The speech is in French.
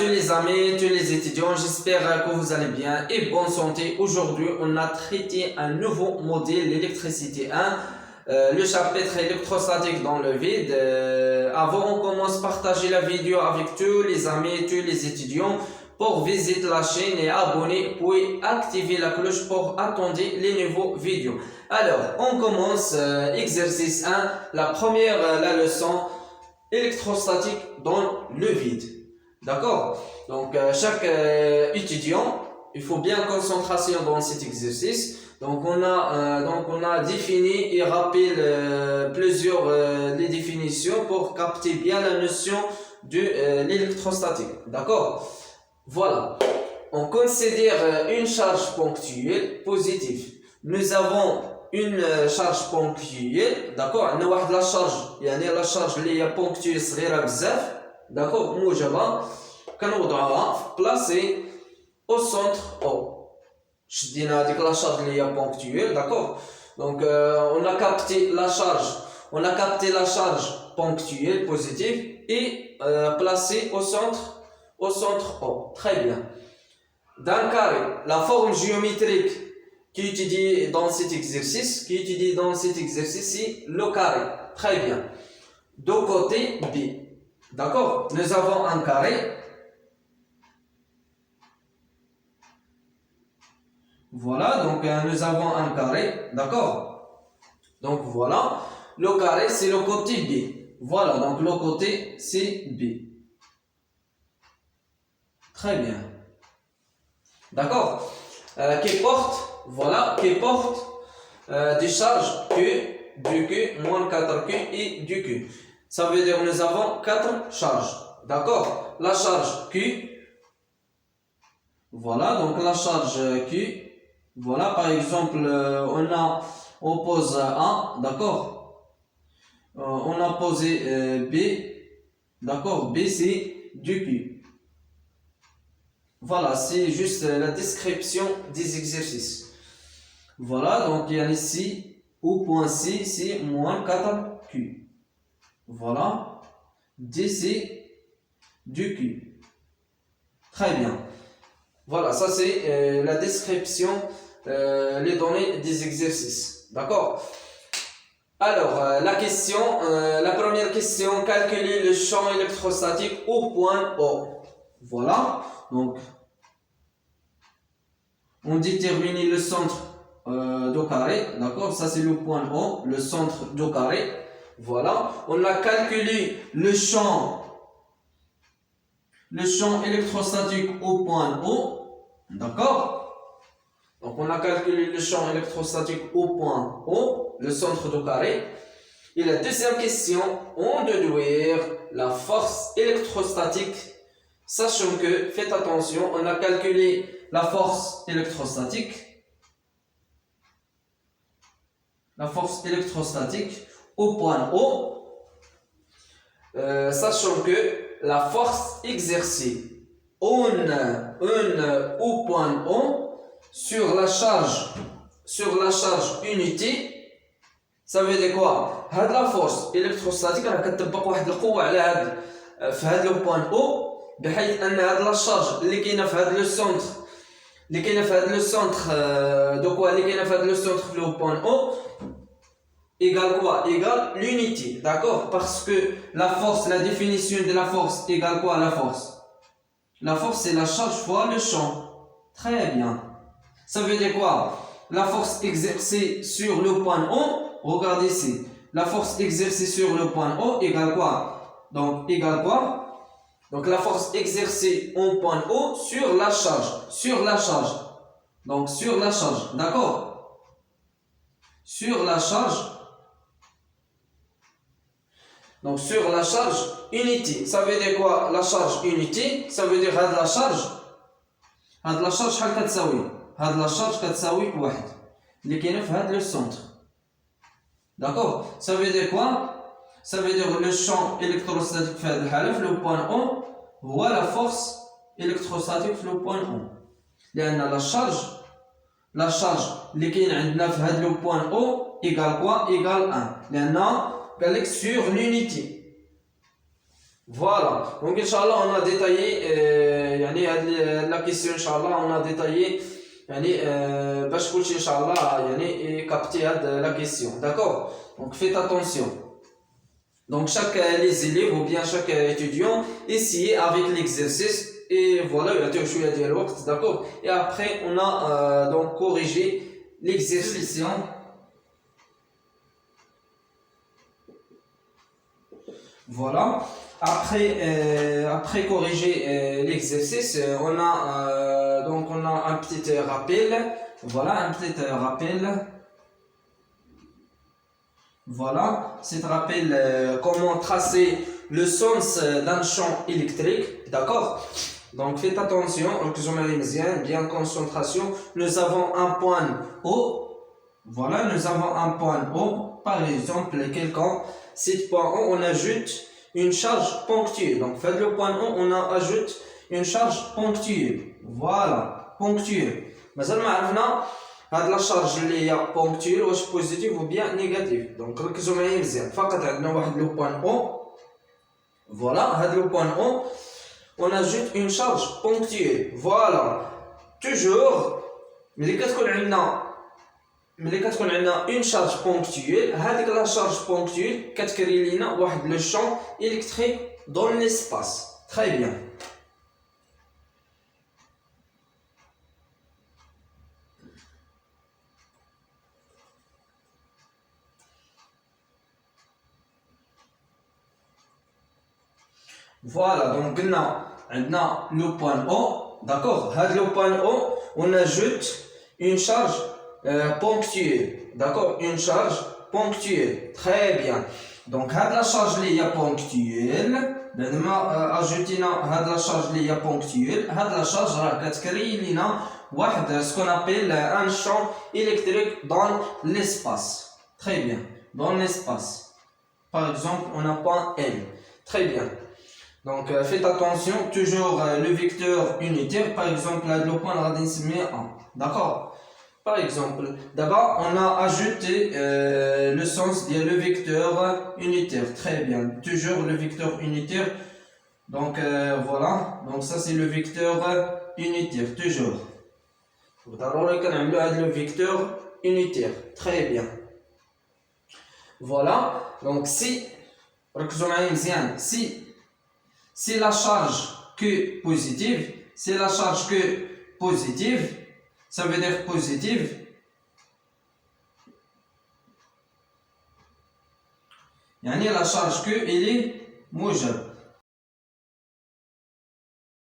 tous les amis, tous les étudiants, j'espère que vous allez bien et bonne santé. Aujourd'hui, on a traité un nouveau modèle, l'électricité 1, le chapitre électrostatique dans le vide. Avant, on commence à partager la vidéo avec tous les amis, tous les étudiants pour visiter la chaîne et abonner, puis activer la cloche pour attendre les nouveaux vidéos. Alors, on commence exercice 1, la première la leçon électrostatique dans le vide. D'accord? Donc, chaque étudiant, il faut bien concentration dans cet exercice. Donc, on a défini et rappelé plusieurs les définitions pour capter bien la notion de l'électrostatique. D'accord? Voilà. On considère une charge ponctuelle positive. Nous avons une charge ponctuelle, d'accord? On a la charge, la charge اللي هي ponctuelle صغيرة بزاف, d'accord? موجبة كنوضعوها placée au centre O. شدينا هذيك la charge اللي هي ponctuelle, d'accord? Donc on a capté la charge ponctuelle positive et placée au centre O. Très bien. D'un carré, la forme géométrique qui est étudiée dans cet exercice, c'est le carré. Très bien. De côté B. D'accord? Nous avons un carré. Voilà, donc nous avons un carré. D'accord? Donc voilà. Le carré, c'est le côté B. Voilà, donc le côté, c'est B. Très bien. D'accord? Qui porte des charges Q, du Q, moins 4Q et du Q. Ça veut dire que nous avons 4 charges. D'accord? La charge Q, voilà, donc la charge Q, voilà, par exemple, on pose A, d'accord? On a posé B, d'accord? B, c'est du Q. Voilà, c'est juste la description des exercices. Voilà, donc il y a ici, au point C, c'est moins 4Q. Voilà, D, c'est du Q. Très bien. Voilà, ça c'est la description, les données des exercices. D'accord? Alors, la première question, calculer le champ électrostatique au point O. Voilà, donc on détermine le centre du carré, d'accord? Ça c'est le point O, le centre du carré. Voilà, on a calculé le champ électrostatique au point O, d'accord? Donc on a calculé le champ électrostatique au point O, le centre du carré. Et la deuxième question, on doit déduire la force électrostatique, sachant que, faites attention, on a calculé la force électrostatique au point O, sachant que la force exercée au point O sur la charge unité, ça veut dire quoi? هاد la force électrostatique راه كتطبق واحد القوة على هاد لو بوان O, بحيث ان هاد لا شارج اللي كاينه في هاد لو سونتر في لو بوين O égale quoi? Égale l'unité, d'accord? Parce que la définition de la force égale quoi? La force c'est la charge fois le champ. Très bien. Ça veut dire quoi? La force exercée sur le point O, regardez ici, la force exercée sur le point O égale quoi? Donc égale quoi? Donc la force exercée au point O sur la charge. Donc sur la charge, d'accord? Sur la charge. Donc sur la charge unité. Ça veut dire quoi? La charge unité, ça veut dire هاد la charge شحال كتساوي؟ هاد la charge كتساوي 1 اللي كاينه في هاد لو سونتر. d'accord? Ça veut dire quoi? Ça veut dire le champ électrostatique في هذه الحالة في le point O هو la force électrostatique في le point O. لأن la charge اللي كاين عندنا في هذا le point O égale quoi? Égale 1. لأن قال لك sur l'unité. Voilà, donc Inch'Allah on a détaillé يعني la question Inch'Allah on a détaillé يعني باش كلشي Inch'Allah يعني capter la question, d'accord? Donc faites attention. Donc chaque les élèves ou bien chaque étudiant essayez avec l'exercice et voilà il y a tout شوية ديال الوقت, d'accord? Et après on a donc corrigé l'exercice. Voilà. Après corriger l'exercice, on a donc on a un petit rappel. Voilà, un petit rappel. Voilà, c'est rappel comment tracer le sens d'un champ électrique, d'accord? Donc faites attention, bien concentration. Nous avons un point haut. Voilà, nous avons un point haut. Par exemple, quelqu'un, cet point haut, on ajoute une charge ponctuelle. Donc, faites le point haut, on ajoute une charge ponctuelle. Voilà, ponctuelle. Mais ça, la charge اللي هي ponctuelle واش positive ou bien négative. Donc, ركزوا معايا مزيان. فقط عندنا واحد le point haut. Voilà, هذا le point haut, on ajoute une charge ponctuelle. Voilà. Toujours, ملي كتكون عندنا une charge ponctuelle, هذيك la charge ponctuelle كتكري لينا واحد le champ électrique dans l'espace. Très bien. Voilà, donc عندنا le point haut, d'accord? هذا le point haut, on ajoute une charge ponctuelle, d'accord? Une charge ponctuelle. Très bien. Donc la charge اللي هي ponctuelle, بعد ما اجوتينا هاد la charge اللي هي ponctuelle, هاد la charge راه كتكري لينا واحد ce qu'on appelle un champ électrique dans l'espace. Très bien. Dans l'espace. Par exemple, on a point L. Très bien. Donc faites attention, toujours le vecteur unitaire, par exemple le point radin 1. D'accord? Par exemple, d'abord on a ajouté le sens de le vecteur unitaire. Très bien, toujours le vecteur unitaire. Donc voilà, donc ça c'est le vecteur unitaire, toujours. Le vecteur unitaire. Très bien. Voilà, donc si la charge que positive, c'est la charge que positive, ça veut dire positive. يعني la charge que elle est موجب.